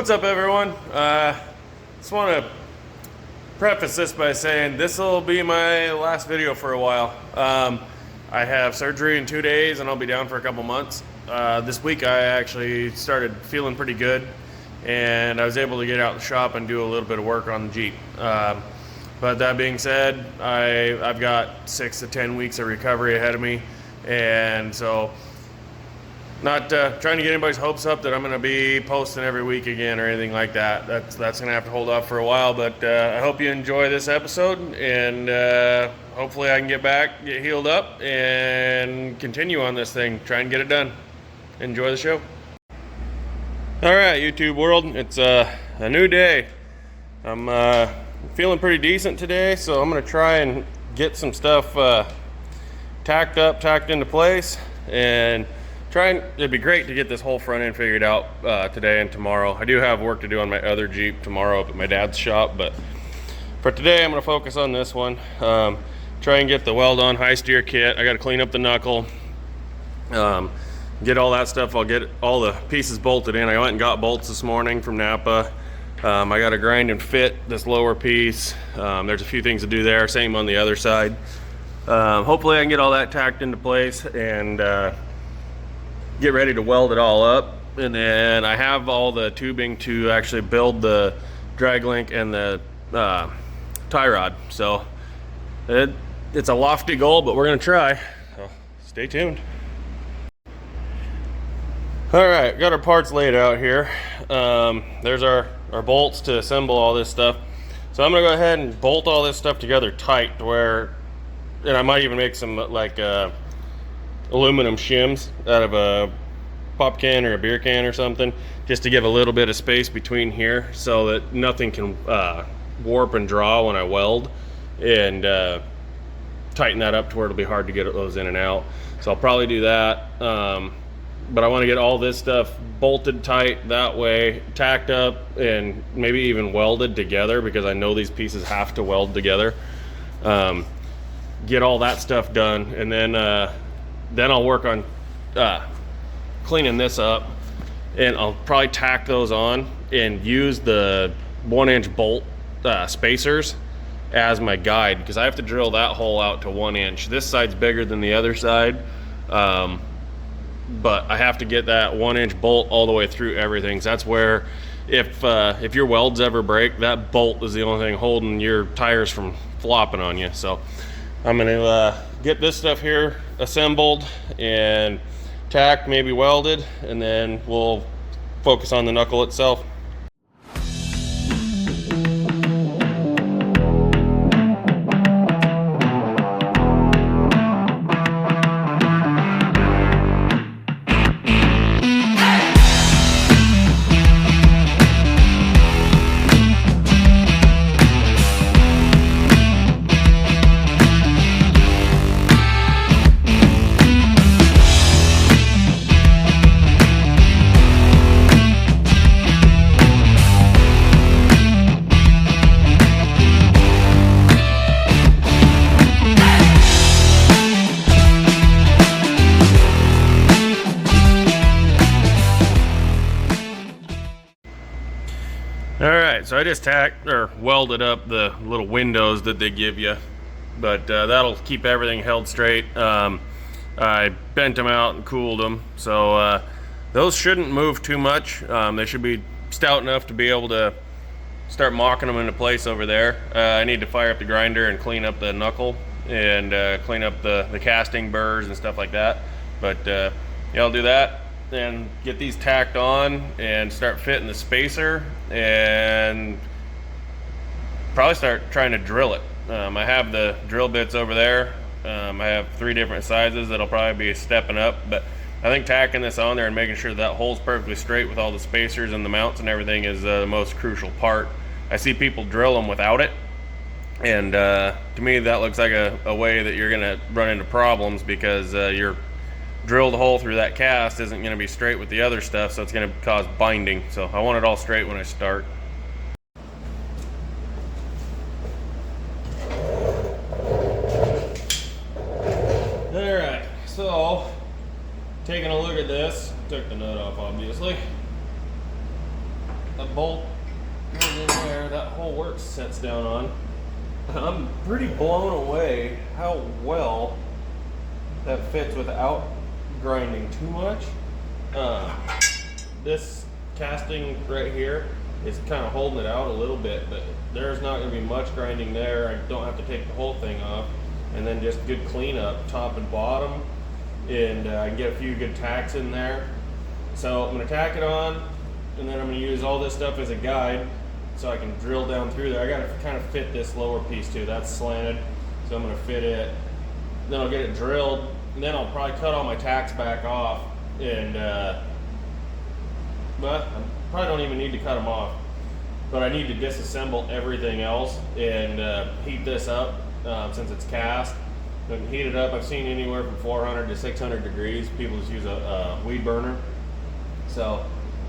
What's up, everyone? Just want to preface this by saying this will be my last video for a while. I have surgery in 2 days and I'll be down for a couple months. This week I actually started feeling pretty good and I was able to get out the shop and do a little bit of work on the Jeep. But that being said, I've got 6 to 10 weeks of recovery ahead of me, and so not trying to get anybody's hopes up that I'm going to be posting every week again or anything like that. That's going to have to hold off for a while, but I hope you enjoy this episode, and hopefully I can get back, get healed up, and continue on this thing, try and get it done. Enjoy the show. Alright, YouTube world, it's a new day. I'm feeling pretty decent today, so I'm going to try and get some stuff tacked into place, and it'd be great to get this whole front end figured out today and tomorrow. I do have work to do on my other Jeep tomorrow up at my dad's shop, but for today I'm going to focus on this one. Try and get the weld-on high steer kit. I got to clean up the knuckle, get all that stuff. I'll get all the pieces bolted in. I went and got bolts this morning from Napa. I got to grind and fit this lower piece. There's a few things to do there, same on the other side. Hopefully I can get all that tacked into place and get ready to weld it all up. And then I have all the tubing to actually build the drag link and the tie rod. So it's a lofty goal, but we're gonna try, so stay tuned. All right, got our parts laid out here. There's our bolts to assemble all this stuff. So I'm gonna go ahead and bolt all this stuff together tight to where, and I might even make some like aluminum shims out of a pop can or a beer can or something, just to give a little bit of space between here so that nothing can warp and draw when I weld, and tighten that up to where it'll be hard to get those in and out. So I'll probably do that, but I want to get all this stuff bolted tight that way, tacked up, and maybe even welded together, because I know these pieces have to weld together. Get all that stuff done, and then I'll work on cleaning this up, and I'll probably tack those on and use the 1-inch bolt spacers as my guide, because I have to drill that hole out to 1 inch. This side's bigger than the other side, but I have to get that 1-inch bolt all the way through everything. So that's where if your welds ever break, that bolt is the only thing holding your tires from flopping on you. So I'm gonna get this stuff here assembled and tacked, maybe welded, and then we'll focus on the knuckle itself. Alright, so I just tacked or welded up the little windows that they give you, but that'll keep everything held straight. I bent them out and cooled them, so those shouldn't move too much. They should be stout enough to be able to start mocking them into place over there. I need to fire up the grinder and clean up the knuckle and clean up the casting burrs and stuff like that, but yeah, I'll do that and get these tacked on and start fitting the spacer, and probably start trying to drill it. I have the drill bits over there. I have 3 different sizes that'll probably be stepping up, but I think tacking this on there and making sure that hole's perfectly straight with all the spacers and the mounts and everything is the most crucial part. I see people drill them without it, and to me that looks like a way that you're gonna run into problems, because your drilled hole through that cast isn't going to be straight with the other stuff, so it's going to cause binding. So I want it all straight when I start. Alright, so taking a look at this, took the nut off obviously. a bolt goes in there, that whole works sets down on. I'm pretty blown away how well that fits without grinding too much. This casting right here is kind of holding it out a little bit, but there's not going to be much grinding there. I don't have to take the whole thing off, and then just good cleanup top and bottom, and I can get a few good tacks in there. So I'm going to tack it on, and then I'm going to use all this stuff as a guide so I can drill down through there. I got to kind of fit this lower piece too. That's slanted, so I'm going to fit it. Then I'll get it drilled, and then I'll probably cut all my tacks back off, and but I probably don't even need to cut them off. But I need to disassemble everything else and heat this up since it's cast. I can heat it up. I've seen anywhere from 400 to 600 degrees. People just use a weed burner. So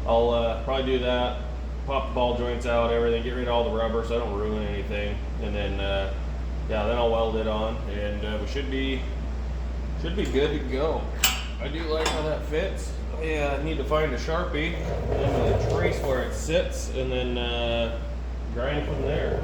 I'll probably do that. Pop the ball joints out, everything, get rid of all the rubber so I don't ruin anything, and then yeah, then I'll weld it on, and we should be good to go. I do like how that fits. Yeah, I need to find a Sharpie, and I'm going to trace where it sits, and then grind from there.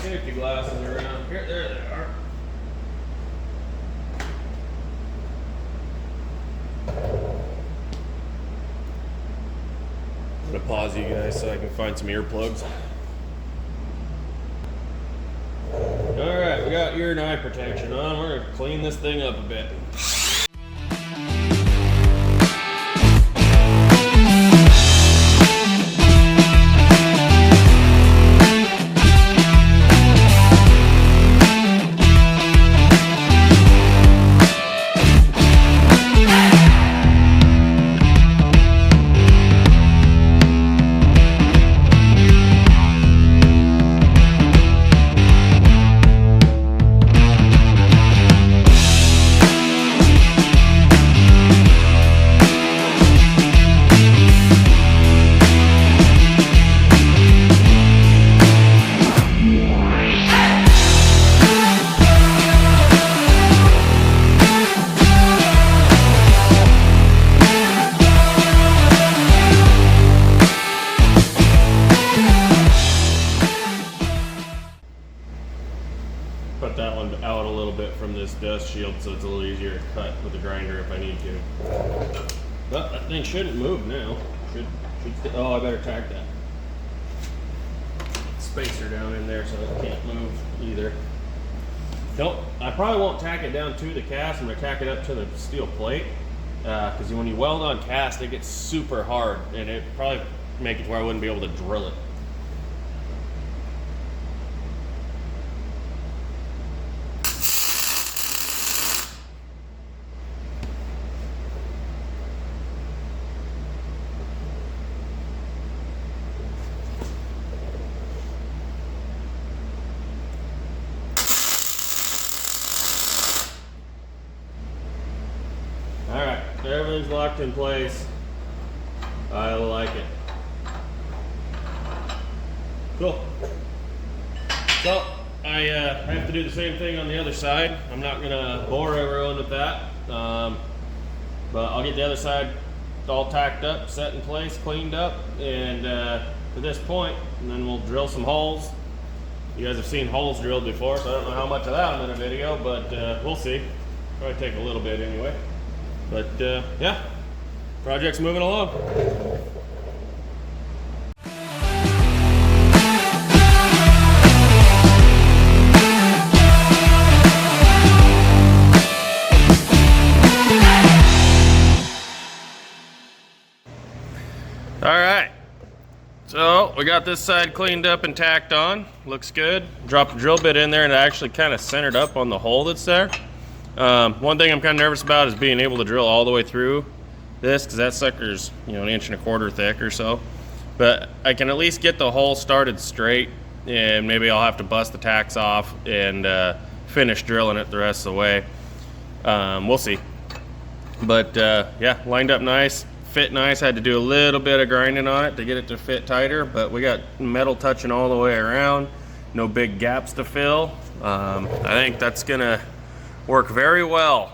Safety glasses around here. There they are. I'm gonna pause you guys so I can find some earplugs. Alright, we got ear and eye protection on. We're gonna clean this thing up a bit. Put that one out a little bit from this dust shield so it's a little easier to cut with the grinder if I need to. But that thing shouldn't move now. Oh, I better tack that spacer down in there so it can't move either. Nope, I probably won't tack it down to the cast. I'm gonna tack it up to the steel plate because when you weld on cast, it gets super hard, and it probably make it to where I wouldn't be able to drill it. Alright, everything's locked in place. I like it. Cool. So, I have to do the same thing on the other side. I'm not going to bore everyone with that. But I'll get the other side all tacked up, set in place, cleaned up, and to this point, and then we'll drill some holes. You guys have seen holes drilled before, so I don't know how much of that I'm in a video, but we'll see. Probably take a little bit anyway. But yeah, project's moving along. All right, so we got this side cleaned up and tacked on. Looks good. Dropped a drill bit in there and it actually kind of centered up on the hole that's there. One thing I'm kind of nervous about is being able to drill all the way through this, because that sucker's, you know, 1.25 inches thick or so. but I can at least get the hole started straight, and maybe I'll have to bust the tacks off and finish drilling it the rest of the way. We'll see. But yeah, lined up nice, fit nice. Had to do a little bit of grinding on it to get it to fit tighter, but we got metal touching all the way around. No big gaps to fill. I think that's gonna work very well.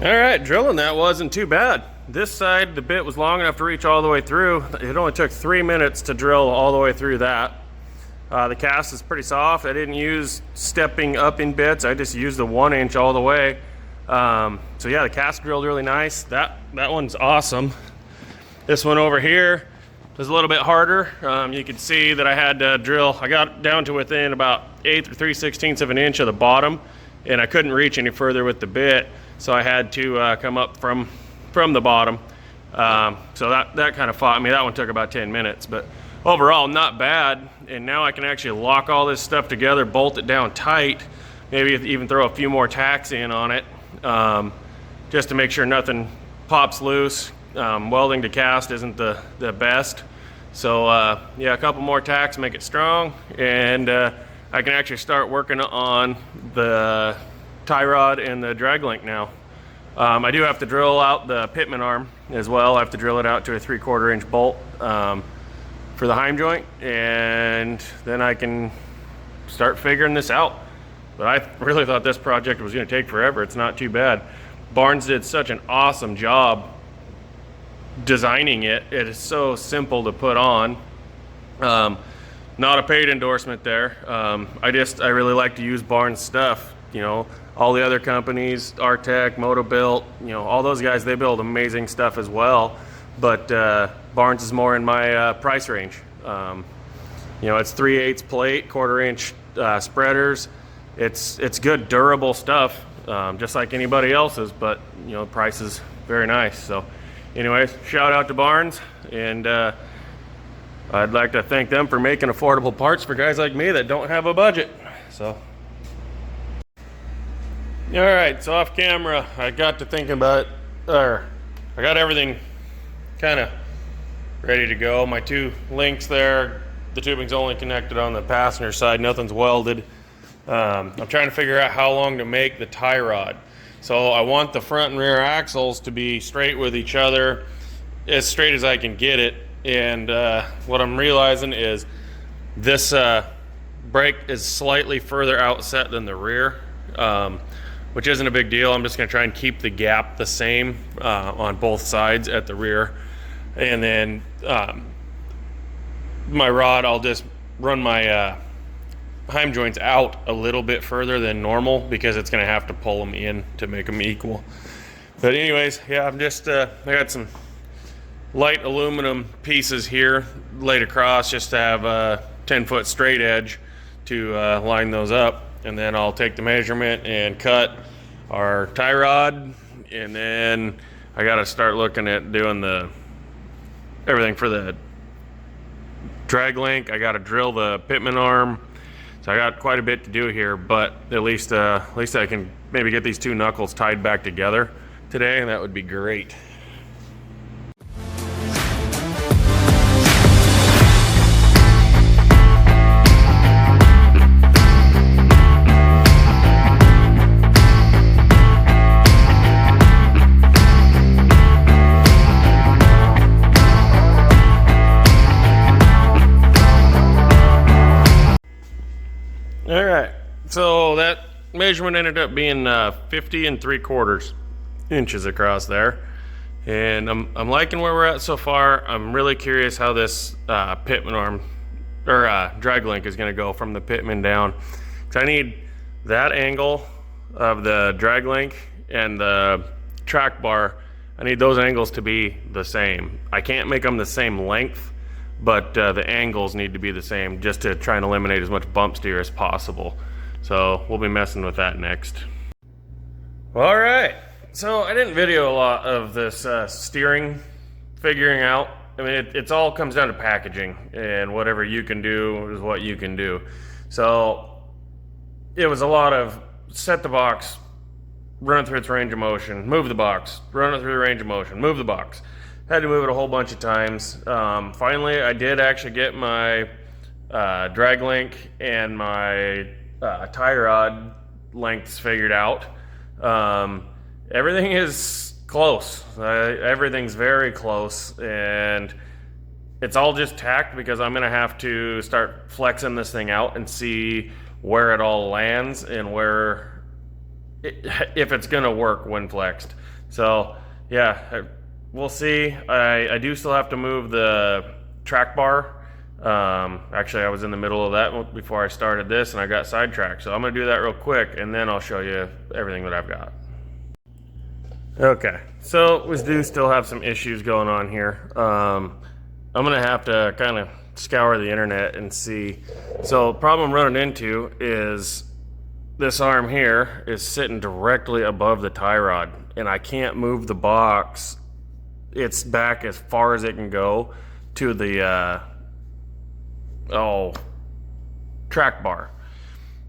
Alright, drilling that wasn't too bad. This side, the bit was long enough to reach all the way through. It only took 3 minutes to drill all the way through that. The cast is pretty soft. I didn't use stepping up in bits. I just used the 1 inch all the way. So yeah, the cast drilled really nice. That one's awesome. This one over here was a little bit harder. You can see that I had to drill. I got down to within about 1/8 or 3/16 of an inch of the bottom, and I couldn't reach any further with the bit. So I had to come up from the bottom. So that kind of fought me. That one took about 10 minutes, but overall not bad. And now I can actually lock all this stuff together, bolt it down tight, maybe even throw a few more tacks in on it, just to make sure nothing pops loose. Welding to cast isn't the best. So yeah, a couple more tacks, make it strong, and I can actually start working on the tie rod and the drag link now. I do have to drill out the pitman arm as well. I have to drill it out to a 3/4 inch bolt for the heim joint, and then I can start figuring this out. But I really thought this project was going to take forever. It's not too bad. Barnes did such an awesome job designing it. It is so simple to put on. Not a paid endorsement there. I really like to use Barnes stuff. You know, all the other companies, Artec, Motobuilt, you know, all those guys, they build amazing stuff as well. But Barnes is more in my price range. You know, it's 3/8 plate, 1/4 inch spreaders. It's good, durable stuff, just like anybody else's. But you know, the price is very nice. So, anyways, shout out to Barnes, and I'd like to thank them for making affordable parts for guys like me that don't have a budget. So. All right, so off camera, I got to thinking about it, or I got everything kind of ready to go. My 2 links there, the tubing's only connected on the passenger side, nothing's welded. I'm trying to figure out how long to make the tie rod. So I want the front and rear axles to be straight with each other, as straight as I can get it. And what I'm realizing is this brake is slightly further outset than the rear. Which isn't a big deal. I'm just going to try and keep the gap the same on both sides at the rear. And then my rod, I'll just run my heim joints out a little bit further than normal because it's going to have to pull them in to make them equal. But anyways, yeah, I'm just, I got some light aluminum pieces here laid across just to have a 10-foot straight edge to line those up. And then I'll take the measurement and cut our tie rod, and then I got to start looking at doing everything for the drag link. I got to drill the pitman arm, so I got quite a bit to do here. But at least I can maybe get these 2 knuckles tied back together today, and that would be great. All right, so that measurement ended up being 50 3/4 inches across there, and I'm liking where we're at so far. I'm really curious how this pitman arm or drag link is going to go from the pitman down, because I need that angle of the drag link and the track bar. I need those angles to be the same. I can't make them the same length, but the angles need to be the same just to try and eliminate as much bump steer as possible. So we'll be messing with that next. All right, so I didn't video a lot of this steering figuring out. I mean, it's all comes down to packaging, and whatever you can do is what you can do. So it was a lot of set the box, run it through its range of motion, move the box, run it through the range of motion, move the box. Had to move it a whole bunch of times. Finally, I did actually get my drag link and my tie rod lengths figured out. Everything is close. Everything's very close, and it's all just tacked because I'm gonna have to start flexing this thing out and see where it all lands and if it's gonna work when flexed. So yeah, we'll see. I do still have to move the track bar. Actually, I was in the middle of that before I started this, and I got sidetracked. So I'm gonna do that real quick, and then I'll show you everything that I've got. Okay, so we do still have some issues going on here. I'm gonna have to kind of scour the internet and see. So the problem I'm running into is this arm here is sitting directly above the tie rod, and I can't move the box. It's back as far as it can go to the track bar.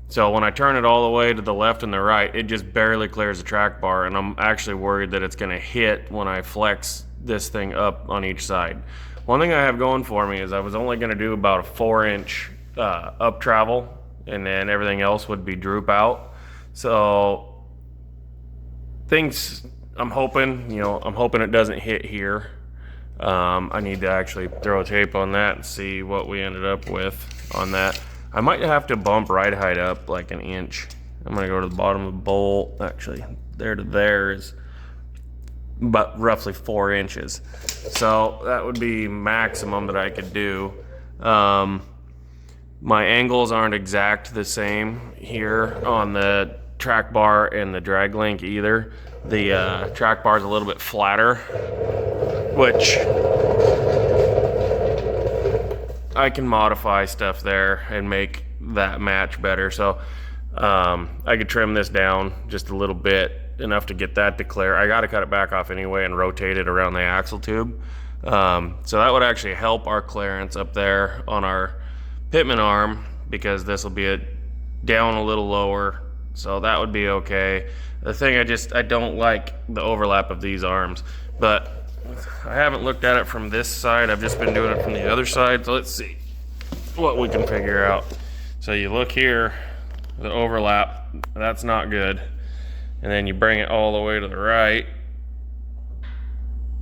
So when I turn it all the way to the left and the right, it just barely clears the track bar, and I'm actually worried that it's gonna hit when I flex this thing up on each side. One thing I have going for me is I was only gonna do about a 4-inch up travel, and then everything else would be droop out. So I'm hoping it doesn't hit here. I need to actually throw tape on that and see what we ended up with on that. I might have to bump ride height up like an inch. I'm gonna go to the bottom of the bolt. Actually, there to there is about roughly 4 inches. So that would be maximum that I could do. My angles aren't exact the same here on the track bar and the drag link either. The track bar is a little bit flatter, which I can modify stuff there and make that match better. So I could trim this down just a little bit, enough to get that to clear. I got to cut it back off anyway and rotate it around the axle tube. So that would actually help our clearance up there on our pitman arm, because this will be down a little lower. So that would be okay. The thing I don't like the overlap of these arms, but I haven't looked at it from this side. I've just been doing it from the other side. So let's see what we can figure out. So you look here, the overlap, that's not good. And then you bring it all the way to the right,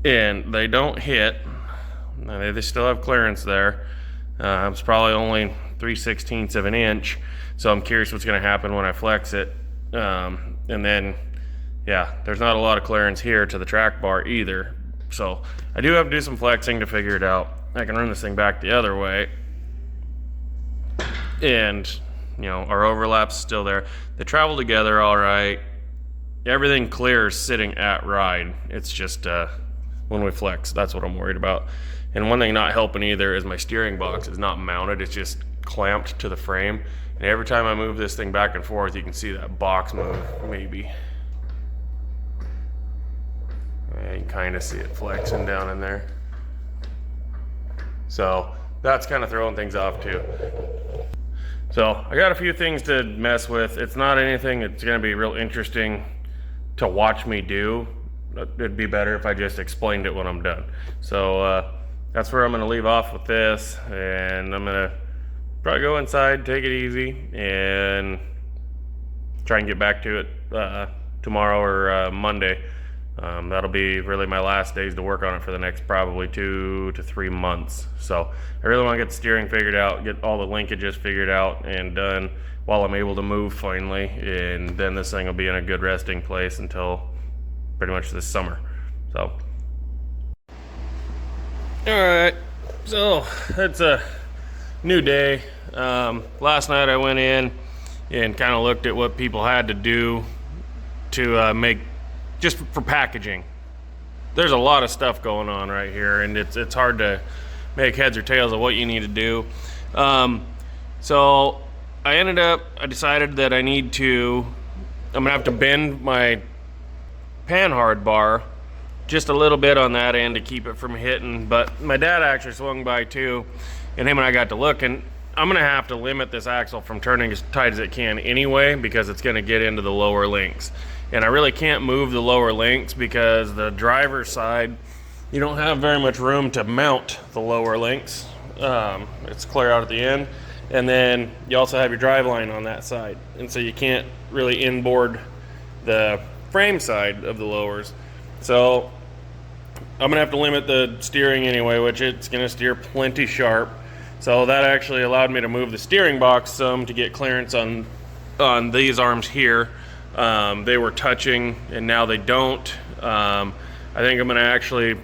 and they don't hit. They still have clearance there. It's probably only 3/16 of an inch. So I'm curious what's gonna happen when I flex it. And then, yeah, there's not a lot of clearance here to the track bar either. So I do have to do some flexing to figure it out. I can run this thing back the other way, and our overlap's still there. They travel together all right. Everything clears sitting at ride. It's just when we flex, that's what I'm worried about. And one thing not helping either is my steering box is not mounted. It's just clamped to the frame. And every time I move this thing back and forth, you can see that box move, maybe. Yeah, you can kind of see it flexing down in there. So that's kind of throwing things off too. So I got a few things to mess with. It's not anything that's gonna be real interesting to watch me do. It'd be better if I just explained it when I'm done. So that's where I'm gonna leave off with this, and I'm gonna probably go inside, take it easy, and try and get back to it tomorrow or Monday. That'll be really my last days to work on it for the next probably 2 to 3 months. So I really want to get the steering figured out, get all the linkages figured out and done while I'm able to move finally, and then this thing will be in a good resting place until pretty much this summer. So alright, so it's a new day. Last night I went in and kind of looked at what people had to do to make, just for packaging. There's a lot of stuff going on right here, and it's hard to make heads or tails of what you need to do. So I decided that I'm gonna have to bend my panhard bar just a little bit on that end to keep it from hitting. But my dad actually swung by too, and him and I got to looking. I'm gonna have to limit this axle from turning as tight as it can anyway, because it's gonna get into the lower links. And I really can't move the lower links because the driver's side, you don't have very much room to mount the lower links. It's clear out at the end. And then you also have your drive line on that side. And so you can't really inboard the frame side of the lowers. So I'm gonna have to limit the steering anyway, which it's gonna steer plenty sharp. So that actually allowed me to move the steering box some to get clearance on these arms here. They were touching and now they don't. I think I'm gonna actually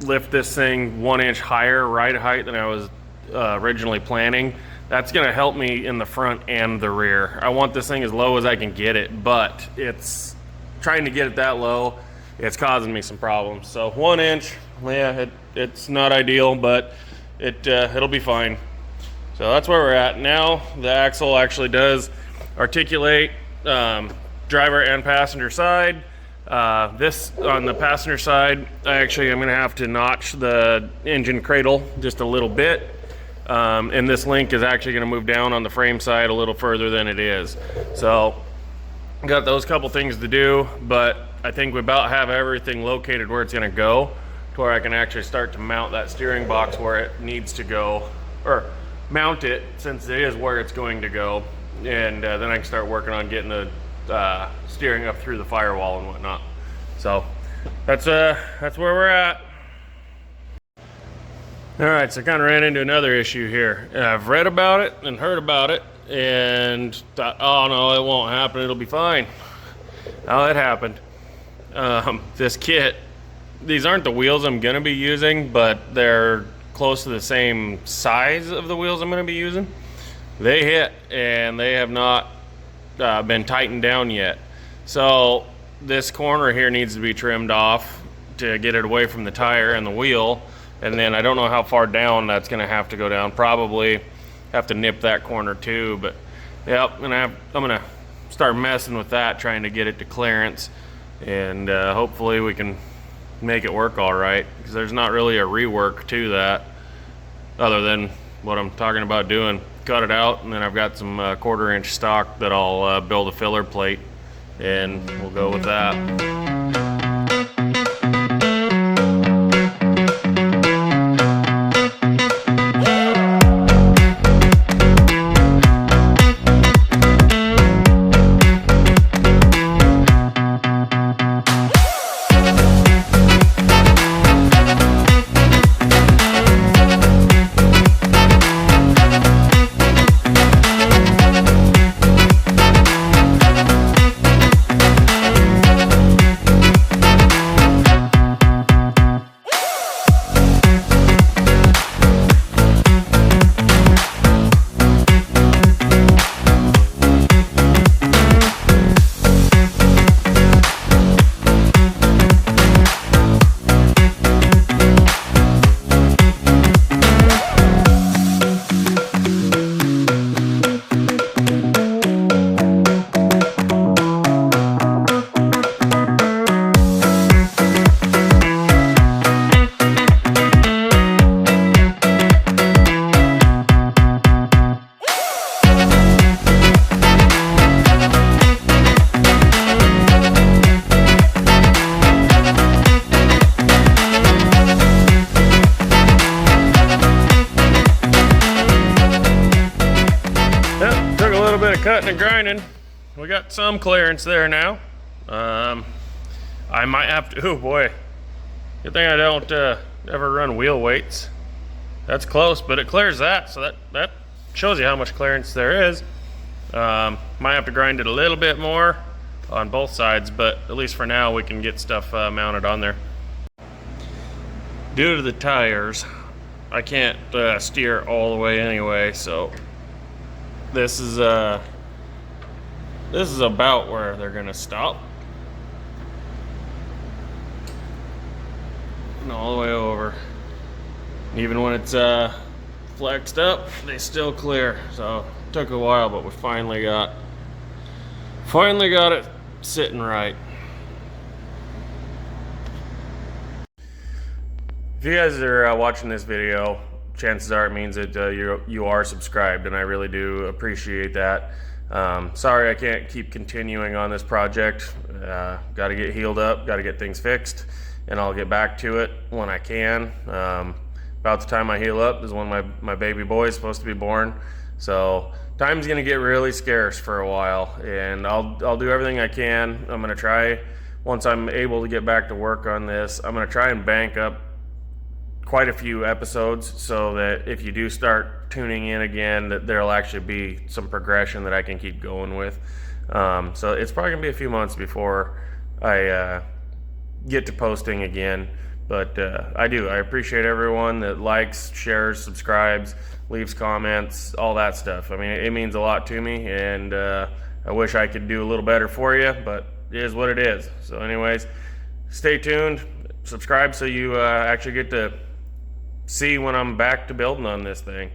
lift this thing 1 inch higher ride height than I was originally planning. That's gonna help me in the front and the rear. I want this thing as low as I can get it, but it's trying to get it that low, it's causing me some problems. So 1 inch, yeah, it's not ideal, but it'll be fine. So that's where we're at. Now the axle actually does articulate driver and passenger side. This on the passenger side, I'm gonna have to notch the engine cradle just a little bit. And this link is actually gonna move down on the frame side a little further than it is. So got those couple things to do, but I think we about have everything located where it's gonna go, to where I can actually start to mount that steering box where it needs to go, or mount it since it is where it's going to go. And then I can start working on getting the steering up through the firewall and whatnot. So that's where we're at. All right, so I kind of ran into another issue here. I've read about it and heard about it and thought, oh no, it won't happen, it'll be fine. Oh, it happened. This kit, these aren't the wheels I'm gonna be using, but they're close to the same size of the wheels I'm gonna be using. They hit and they have not been tightened down yet. So this corner here needs to be trimmed off to get it away from the tire and the wheel. And then I don't know how far down that's gonna have to go down. Probably have to nip that corner too, but yep, I'm gonna start messing with that, trying to get it to clearance, and hopefully we can make it work all right, because there's not really a rework to that other than what I'm talking about doing. Cut it out, and then I've got some 1/4 inch stock that I'll build a filler plate, and we'll go with that. Cutting and grinding, we got some clearance there now. I might have to, oh boy, good thing I don't ever run wheel weights. That's close, but it clears that, so that shows you how much clearance there is. Might have to grind it a little bit more on both sides, but at least for now we can get stuff mounted on there. Due to the tires, I can't steer all the way anyway, so this is about where they're gonna stop. And all the way over. Even when it's flexed up, they still clear. So it took a while, but we finally got it sitting right. If you guys are watching this video, chances are it means that you are subscribed, and I really do appreciate that. Sorry I can't keep continuing on this project. Got to get healed up, got to get things fixed, and I'll get back to it when I can. About the time I heal up is when my baby boy is supposed to be born. So time's gonna get really scarce for a while, and I'll do everything I can. I'm gonna try, once I'm able to get back to work on this, I'm gonna try and bank up quite a few episodes so that if you do start tuning in again, that there'll actually be some progression that I can keep going with. So it's probably gonna be a few months before I get to posting again, but I appreciate everyone that likes, shares, subscribes, leaves comments, all that stuff. I mean, it means a lot to me, and I wish I could do a little better for you, but it is what it is. So anyways, stay tuned, subscribe so you actually get to see when I'm back to building on this thing.